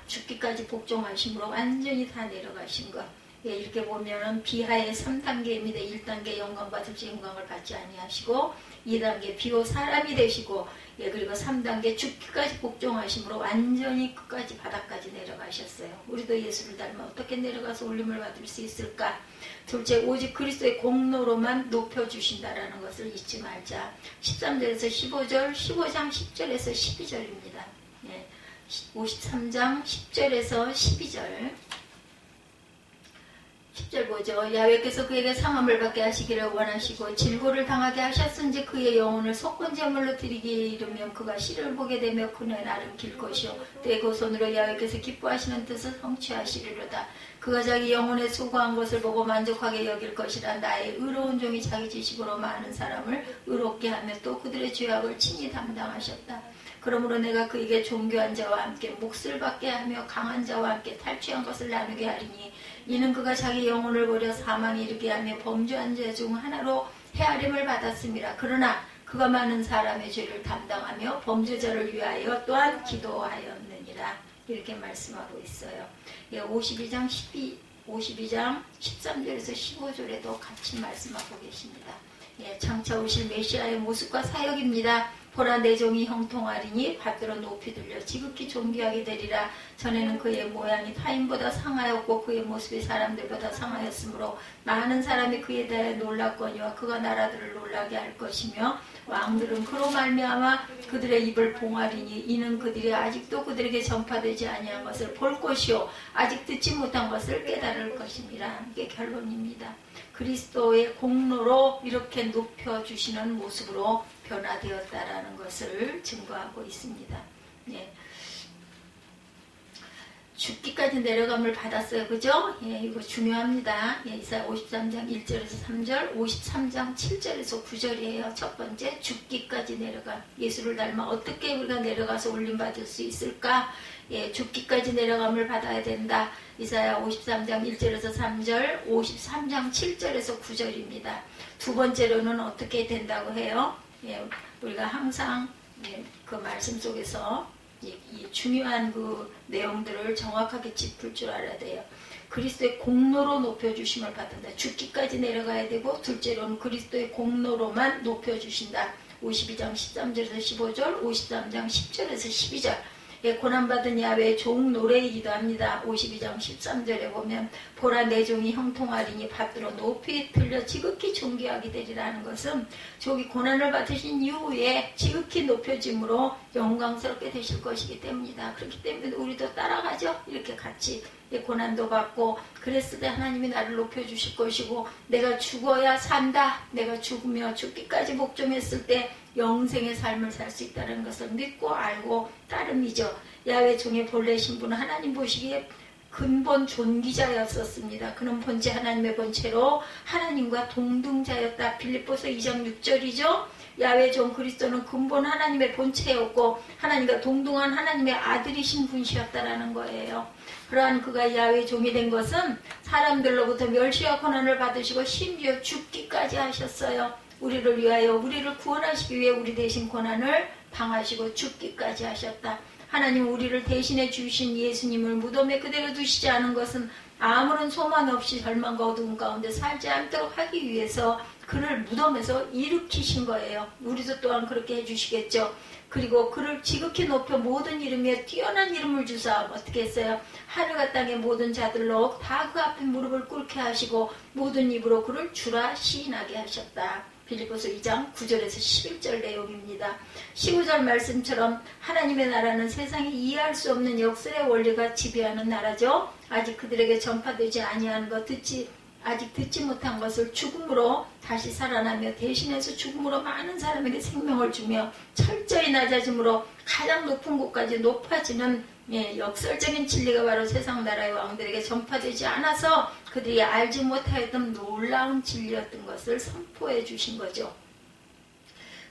죽기까지 복종하심으로 완전히 다 내려가신 것. 이렇게 보면은 비하의 3단계입니다. 1단계 영광 받으실 영광을 받지 아니하시고 2단계 비호 사람이 되시고 그리고 3단계 죽기까지 복종하심으로 완전히 끝까지 바닥까지 내려가셨어요. 우리도 예수를 닮아 어떻게 내려가서 올림을 받을 수 있을까? 둘째, 오직 그리스도의 공로로만 높여주신다라는 것을 잊지 말자. 13절에서 15절, 15장 10절에서 12절입니다. 53장 10절에서 12절. 10절 보죠. 야훼께서 그에게 상함을 받게 하시기를 원하시고 질고를 당하게 하셨은지 그의 영혼을 속건제물로 드리기에 이르면 그가 시를 보게 되며 그는 나름 길 것이요 때에 그 손으로 야훼께서 기뻐하시는 뜻을 성취하시리로다. 그가 자기 영혼에 수고한 것을 보고 만족하게 여길 것이라. 나의 의로운 종이 자기 지식으로 많은 사람을 의롭게 하며 또 그들의 죄악을 친히 담당하셨다. 그러므로 내가 그에게 존귀한 자와 함께 몫을 받게 하며 강한 자와 함께 탈취한 것을 나누게 하리니 이는 그가 자기 영혼을 버려 사망에 이르게 하며 범죄한 자 중 하나로 헤아림을 받았음이라. 그러나 그가 많은 사람의 죄를 담당하며 범죄자를 위하여 또한 기도하였느니라. 이렇게 말씀하고 있어요. 52장 13절에서 15절에도 같이 말씀하고 계십니다. 장차 오실 메시아의 모습과 사역입니다. 보라 내 종이 형통하리니 받들어 높이 들려 지극히 존귀하게 되리라. 전에는 그의 모양이 타인보다 상하였고 그의 모습이 사람들보다 상하였으므로 많은 사람이 그에 대해 놀랐거니와 그가 나라들을 놀라게 할 것이며 왕들은 그로 말미암아 그들의 입을 봉하리니 이는 그들이 아직도 그들에게 전파되지 아니한 것을 볼 것이요 아직 듣지 못한 것을 깨달을 것입니다. 이게 결론입니다. 그리스도의 공로로 이렇게 높여주시는 모습으로 변화되었다라는 것을 증거하고 있습니다. 죽기까지 내려감을 받았어요. 그죠? 예, 이거 중요합니다. 예, 이사야 53장 1절에서 3절, 53장 7절에서 9절이에요. 첫 번째, 죽기까지 내려감. 예수를 닮아 어떻게 우리가 내려가서 올림받을 수 있을까? 예, 죽기까지 내려감을 받아야 된다. 이사야 53장 1절에서 3절, 53장 7절에서 9절입니다. 두 번째로는 어떻게 된다고 해요? 예, 우리가 항상 예, 그 말씀 속에서 이 중요한 그 내용들을 정확하게 짚을 줄 알아야 돼요. 그리스도의 공로로 높여주심을 받는다. 죽기까지 내려가야 되고, 둘째로는 그리스도의 공로로만 높여주신다. 52장 13절에서 15절, 53장 10절에서 12절. 예, 고난받은 야훼의 종 노래이기도 합니다. 52장 13절에 보면 보라 내 종이 형통하리니 받들어 높이 들려 지극히 존귀하게 되리라는 것은 저기 고난을 받으신 이후에 지극히 높여짐으로 영광스럽게 되실 것이기 때문이다. 그렇기 때문에 우리도 따라가죠. 이렇게 같이 고난도 받고 그랬을 때 하나님이 나를 높여주실 것이고, 내가 죽어야 산다. 내가 죽으며 죽기까지 복종했을 때 영생의 삶을 살 수 있다는 것을 믿고 알고 따름이죠. 야훼 종의 본래 신분은 하나님 보시기에 근본 존귀자였었습니다. 그는 본체 하나님의 본체로 하나님과 동등자였다. 빌립보서 2장 6절이죠. 야훼 종 그리스도는 근본 하나님의 본체였고 하나님과 동등한 하나님의 아들이신 분이셨다라는 거예요. 그러한 그가 야훼 종이 된 것은 사람들로부터 멸시와 고난을 받으시고 심지어 죽기까지 하셨어요. 우리를 위하여, 우리를 구원하시기 위해 우리 대신 고난을 당하시고 죽기까지 하셨다. 하나님 우리를 대신해 주신 예수님을 무덤에 그대로 두시지 않은 것은 아무런 소망 없이 절망과 어두움 가운데 살지 않도록 하기 위해서 그를 무덤에서 일으키신 거예요. 우리도 또한 그렇게 해주시겠죠. 그리고 그를 지극히 높여 모든 이름에 뛰어난 이름을 주사 어떻게 했어요? 하늘과 땅의 모든 자들로 다 그 앞에 무릎을 꿇게 하시고 모든 입으로 그를 주라 시인하게 하셨다. 빌립보서 2장 9절에서 11절 내용입니다. 15절 말씀처럼 하나님의 나라는 세상이 이해할 수 없는 역설의 원리가 지배하는 나라죠. 아직 그들에게 전파되지 아니한 것, 아직 듣지 못한 것을 죽음으로 다시 살아나며 대신해서 죽음으로 많은 사람에게 생명을 주며 철저히 낮아짐으로 가장 높은 곳까지 높아지는 역설적인 진리가 바로 세상 나라의 왕들에게 전파되지 않아서 그들이 알지 못하였던 놀라운 진리였던 것을 선포해 주신 거죠.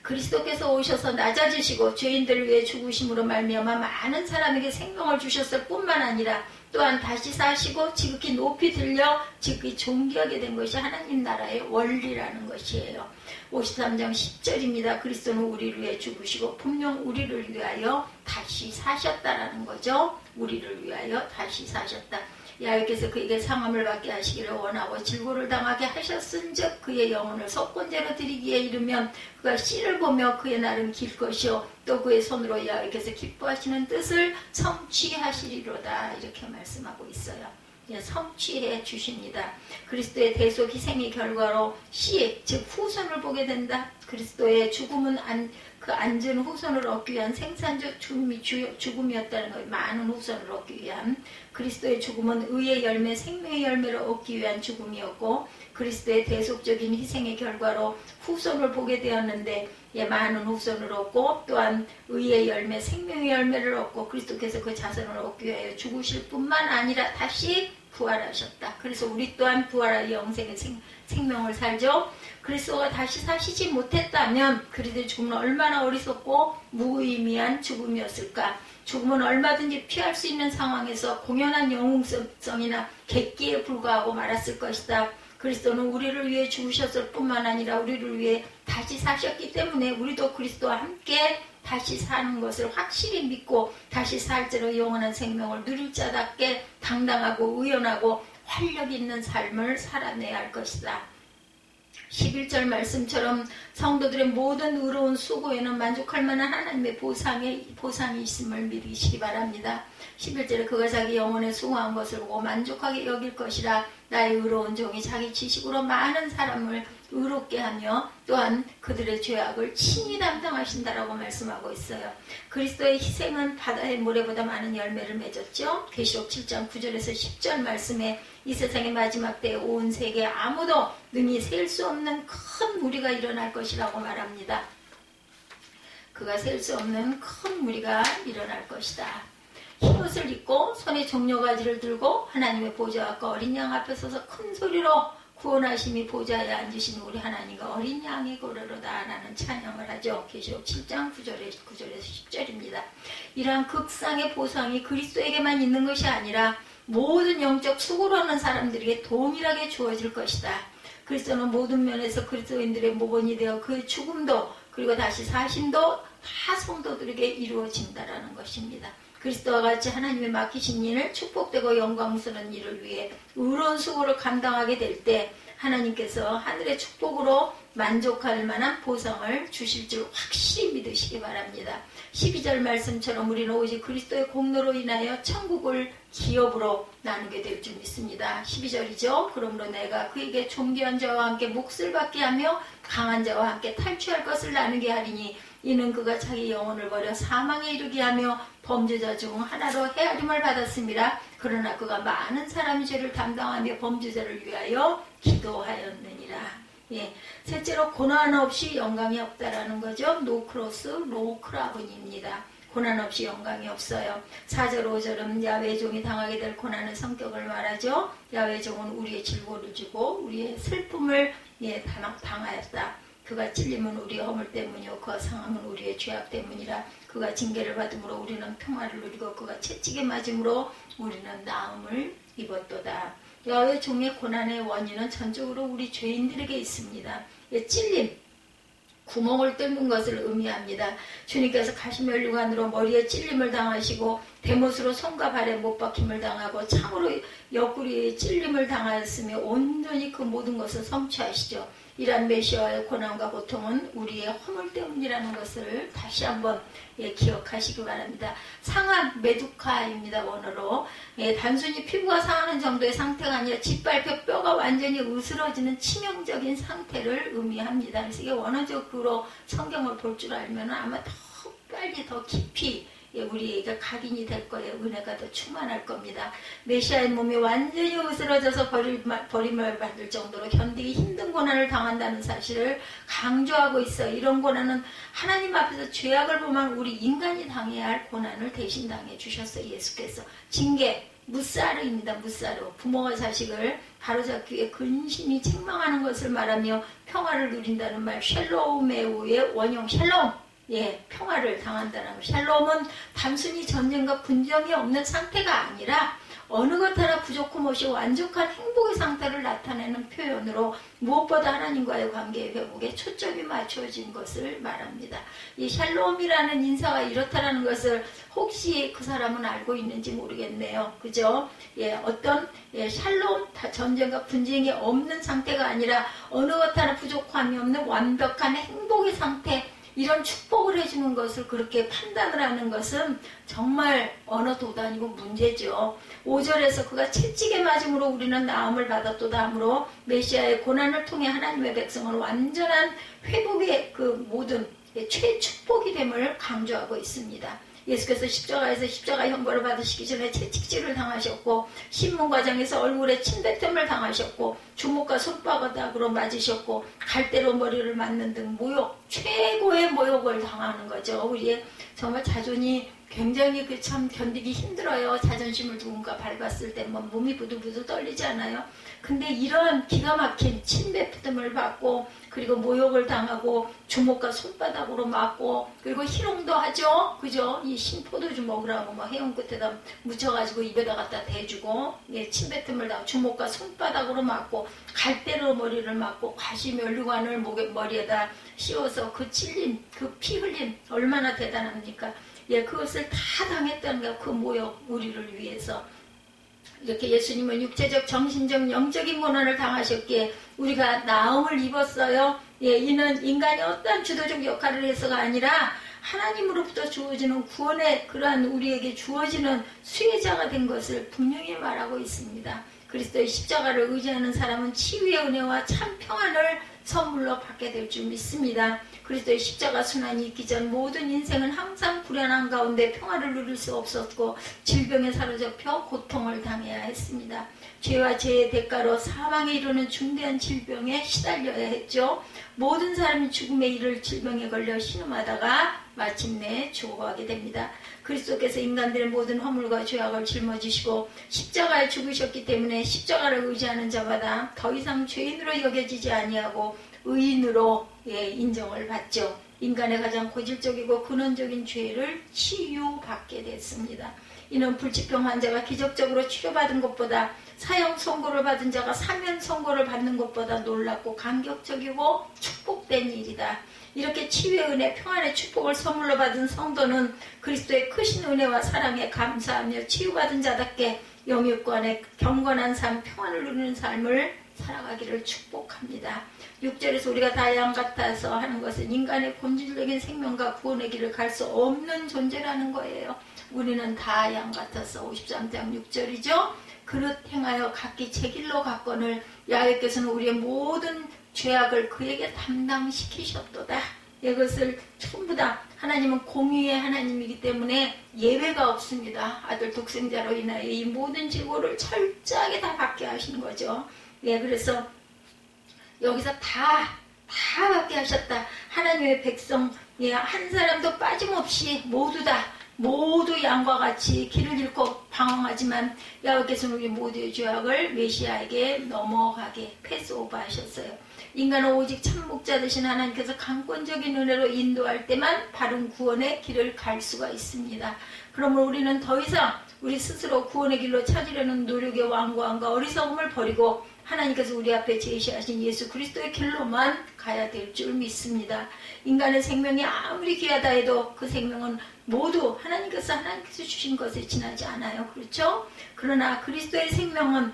그리스도께서 오셔서 낮아지시고 죄인들을 위해 죽으심으로 말미암아 많은 사람에게 생명을 주셨을 뿐만 아니라 또한 다시 사시고 지극히 높이 들려 지극히 존귀하게 된 것이 하나님 나라의 원리라는 것이에요. 53장 10절입니다. 그리스도는 우리를 위해 죽으시고 분명 우리를 위하여 다시 사셨다라는 거죠. 우리를 위하여 다시 사셨다. 야훼께서 그에게 상함을 받게 하시기를 원하고 질고를 당하게 하셨은즉 그의 영혼을 속건제로 드리기에 이르면 그가 씨를 보며 그의 날은 길 것이요 또 그의 손으로 야훼께서 기뻐하시는 뜻을 성취하시리로다. 이렇게 말씀하고 있어요. 성취해 주십니다. 그리스도의 대속 희생의 결과로 즉 후손을 보게 된다. 그리스도의 죽음은 그 안전 후손을 얻기 위한 생산적 죽음이었다는 거예요. 많은 후손을 얻기 위한. 그리스도의 죽음은 의의 열매, 생명의 열매를 얻기 위한 죽음이었고 그리스도의 대속적인 희생의 결과로 후손을 보게 되었는데 많은 후손을 얻고 또한 의의 열매, 생명의 열매를 얻고 그리스도께서 그 자손을 얻기 위하여 죽으실 뿐만 아니라 다시 부활하셨다. 그래서 우리 또한 부활하여 영생의 생명을 살죠. 그리스도가 다시 사시지 못했다면 그리스도의 죽음은 얼마나 어리석고 무의미한 죽음이었을까. 죽음은 얼마든지 피할 수 있는 상황에서 공연한 영웅성이나 객기에 불과하고 말았을 것이다. 그리스도는 우리를 위해 죽으셨을 뿐만 아니라 우리를 위해 다시 사셨기 때문에 우리도 그리스도와 함께 다시 사는 것을 확실히 믿고 다시 살자로 영원한 생명을 누릴 자답게 당당하고 의연하고 활력 있는 삶을 살아내야 할 것이다. 11절 말씀처럼 성도들의 모든 의로운 수고에는 만족할 만한 하나님의 보상이 있음을 믿으시기 바랍니다. 11절에 그가 자기 영혼에 수고한 것을 보고 만족하게 여길 것이라. 나의 의로운 종이 자기 지식으로 많은 사람을 의롭게 하며 또한 그들의 죄악을 친히 담당하신다라고 말씀하고 있어요. 그리스도의 희생은 바다의 모래보다 많은 열매를 맺었죠. 계시록 7장 9절에서 10절 말씀에 이 세상의 마지막 때에 온 세계에 아무도 능히 셀 수 없는 큰 무리가 일어날 것이라고 말합니다. 그가 셀 수 없는 큰 무리가 일어날 것이다. 흰옷을 입고 손에 종려가지를 들고 하나님의 보좌 앞과 어린 양 앞에 서서 큰 소리로 구원하심이 보좌에 앉으신 우리 하나님과 어린 양의 고래로다 라는 찬양을 하죠. 계시록 7장 9절에서 10절입니다. 이러한 극상의 보상이 그리스도에게만 있는 것이 아니라 모든 영적 수고로하는 사람들에게 동일하게 주어질 것이다. 그리스도는 모든 면에서 그리스도인들의 모본이 되어 그 죽음도 그리고 다시 사심도 다 성도들에게 이루어진다라는 것입니다. 그리스도와 같이 하나님의 맡기신 일을 축복되고 영광스러운 일을 위해 의로운 수고를 감당하게 될 때 하나님께서 하늘의 축복으로 만족할 만한 보상을 주실 줄 확실히 믿으시기 바랍니다. 12절 말씀처럼 우리는 오직 그리스도의 공로로 인하여 천국을 기업으로 나누게 될 줄 믿습니다. 12절이죠. 그러므로 내가 그에게 존귀한 자와 함께 몫을 받게 하며 강한 자와 함께 탈취할 것을 나누게 하리니 이는 그가 자기 영혼을 버려 사망에 이르게 하며 범죄자 중 하나로 헤아림을 받았음이라. 그러나 그가 많은 사람의 죄를 담당하며 범죄자를 위하여 기도하였느니라. 예, 셋째로 고난 없이 영광이 없다라는 거죠. 노크로스 로크라분입니다. 고난 없이 영광이 없어요. 4절 5절은 야훼의 종이 당하게 될 고난의 성격을 말하죠. 야훼의 종은 우리의 질고를 주고 우리의 슬픔을 당하였다. 그가 찔림은 우리의 허물 때문이요 그가 상함은 우리의 죄악 때문이라. 그가 징계를 받음으로 우리는 평화를 누리고 그가 채찍에 맞음으로 우리는 나음을 입었도다. 야훼의 종의 고난의 원인은 전적으로 우리 죄인들에게 있습니다. 찔림, 구멍을 뚫는 것을 의미합니다. 주님께서 가시면류관으로 머리에 찔림을 당하시고 대못으로 손과 발에 못 박힘을 당하고 참으로 옆구리에 찔림을 당하였으며 온전히 그 모든 것을 성취하시죠. 이란 메시아의 고난과 고통은 우리의 허물 때문이라는 것을 다시 한번 기억하시기 바랍니다. 상한 메두카입니다. 원어로. 단순히 피부가 상하는 정도의 상태가 아니라 짓밟혀 뼈가 완전히 으스러지는 치명적인 상태를 의미합니다. 그래서 이게 원어적으로 성경을 볼 줄 알면 아마 더 빨리 더 깊이 우리에게 각인이 될 거예요. 은혜가 더 충만할 겁니다. 메시아의 몸이 완전히 으스러져서 버림을 받을 정도로 견디기 힘든 고난을 당한다는 사실을 강조하고 있어. 이런 고난은 하나님 앞에서 죄악을 범한 우리 인간이 당해야 할 고난을 대신 당해 주셨어요. 예수께서. 징계, 무사르입니다. 무사르. 부모가 자식을 바로잡기 위해 근심히 책망하는 것을 말하며 평화를 누린다는 말 샬롬의 원형 샬롬. 평화를 당한다는 것. 샬롬은 단순히 전쟁과 분쟁이 없는 상태가 아니라 어느 것 하나 부족함 없이 완벽한 행복의 상태를 나타내는 표현으로 무엇보다 하나님과의 관계의 회복에 초점이 맞춰진 것을 말합니다. 이 샬롬이라는 인사가 이렇다라는 것을 혹시 그 사람은 알고 있는지 모르겠네요. 그죠? 어떤 샬롬, 전쟁과 분쟁이 없는 상태가 아니라 어느 것 하나 부족함이 없는 완벽한 행복의 상태, 이런 축복을 해주는 것을 그렇게 판단을 하는 것은 정말 언어 도단이고 문제죠. 5절에서 그가 채찍에 맞음으로 우리는 나음을 받았도다 하므로 메시아의 고난을 통해 하나님의 백성은 완전한 회복의 그 모든 최축복이 됨을 강조하고 있습니다. 예수께서 십자가에서 십자가 형벌을 받으시기 전에 채찍질을 당하셨고 신문 과정에서 얼굴에 침뱉음을 당하셨고 주먹과 손바닥으로 맞으셨고 갈대로 머리를 맞는 등 모욕, 최고의 모욕을 당하는 거죠. 우리의 정말 자존이 굉장히 참 견디기 힘들어요. 자존심을 누군가 밟았을 때 몸이 부들부들 떨리지 않아요? 근데 이런 기가 막힌 침뱉음을 받고 그리고 모욕을 당하고 주먹과 손바닥으로 맞고 그리고 희롱도 하죠. 그죠? 이 신포도주 먹으라고 막 해운 끝에다 묻혀가지고 입에다 갖다 대주고 침뱉음을 당하고 주먹과 손바닥으로 맞고 갈대로 머리를 맞고 가시면류관을 머리에다 씌워서 그 찔림, 그 피 흘림 얼마나 대단합니까? 그것을 다 당했다는 거야. 그 모욕 우리를 위해서. 이렇게 예수님은 육체적, 정신적, 영적인 고난을 당하셨기에 우리가 나음을 입었어요. 이는 인간이 어떠한 주도적 역할을 해서가 아니라 하나님으로부터 주어지는 구원의 그러한 우리에게 주어지는 수혜자가 된 것을 분명히 말하고 있습니다. 그리스도의 십자가를 의지하는 사람은 치유의 은혜와 참 평안을 선물로 받게 될 줄 믿습니다. 그리스도의 십자가 순환이 있기 전 모든 인생은 항상 불안한 가운데 평화를 누릴 수 없었고 질병에 사로잡혀 고통을 당해야 했습니다. 죄와 죄의 대가로 사망에 이르는 중대한 질병에 시달려야 했죠. 모든 사람이 죽음에 이를 질병에 걸려 신음하다가 마침내 죽어가게 됩니다. 그리스도께서 인간들의 모든 허물과 죄악을 짊어지시고 십자가에 죽으셨기 때문에 십자가를 의지하는 자마다 더 이상 죄인으로 여겨지지 아니하고 의인으로 인정을 받죠. 인간의 가장 고질적이고 근원적인 죄를 치유받게 됐습니다. 이는 불치병 환자가 기적적으로 치료받은 것보다 사형 선고를 받은 자가 사면 선고를 받는 것보다 놀랍고 감격적이고 축복된 일이다. 이렇게 치유의 은혜, 평안의 축복을 선물로 받은 성도는 그리스도의 크신 은혜와 사랑에 감사하며 치유받은 자답게 영육간의 경건한 삶, 평안을 누리는 삶을 살아가기를 축복합니다. 6절에서 우리가 다 양 같아서 하는 것은 인간의 본질적인 생명과 구원의 길을 갈 수 없는 존재라는 거예요. 우리는 다 양 같아서 53장 6절이죠. 그릇 행하여 각기 제 길로 갔거늘 야훼께서는 우리의 모든 죄악을 그에게 담당시키셨도다. 이것을 전부 다 하나님은 공의의 하나님이기 때문에 예외가 없습니다. 아들 독생자로 인하여 이 모든 질고를 철저하게 다 받게 하신 거죠. 그래서 여기서 다 받게 하셨다. 하나님의 백성 한 사람도 빠짐없이 모두 양과 같이 길을 잃고 방황하지만 야훼께서는 우리 모두의 죄악을 메시아에게 넘어가게 패스오버 하셨어요. 인간은 오직 참 목자 되신 하나님께서 강권적인 은혜로 인도할 때만 바른 구원의 길을 갈 수가 있습니다. 그러므로 우리는 더 이상 우리 스스로 구원의 길로 찾으려는 노력의 완고함과 어리석음을 버리고 하나님께서 우리 앞에 제시하신 예수 그리스도의 길로만 가야 될 줄 믿습니다. 인간의 생명이 아무리 귀하다 해도 그 생명은 모두 하나님께서 주신 것에 지나지 않아요. 그렇죠? 그러나 그리스도의 생명은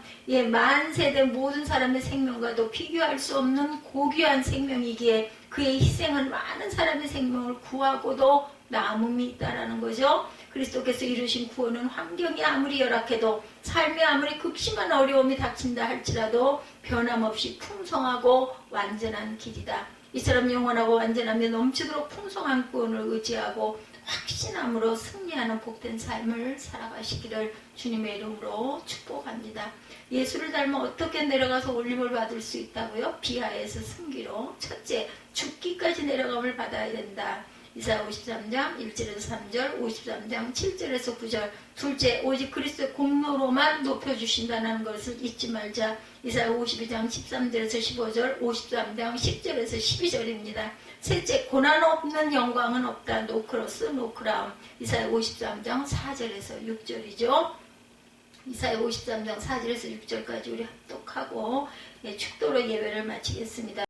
만세대 모든 사람의 생명과도 비교할 수 없는 고귀한 생명이기에 그의 희생은 많은 사람의 생명을 구하고도 남음이 있다라는 거죠. 그리스도께서 이루신 구원은 환경이 아무리 열악해도 삶에 아무리 극심한 어려움이 닥친다 할지라도 변함없이 풍성하고 완전한 길이다. 이처럼 영원하고 완전하며 넘치도록 풍성한 구원을 의지하고 확신함으로 승리하는 복된 삶을 살아가시기를 주님의 이름으로 축복합니다. 예수를 닮아 어떻게 내려가서 올림을 받을 수 있다고요? 비하에서 승기로. 첫째, 죽기까지 내려감을 받아야 된다. 이사야 53장 1절에서 3절, 53장 7절에서 9절. 둘째, 오직 그리스도의 공로로만 높여주신다는 것을 잊지 말자. 이사야 52장 13절에서 15절, 53장 10절에서 12절입니다. 셋째, 고난 없는 영광은 없다. 노크로스, 노크라움. 이사야 53장 4절에서 6절이죠. 이사야 53장 4절에서 6절까지 우리 합독하고 축도로 예배를 마치겠습니다.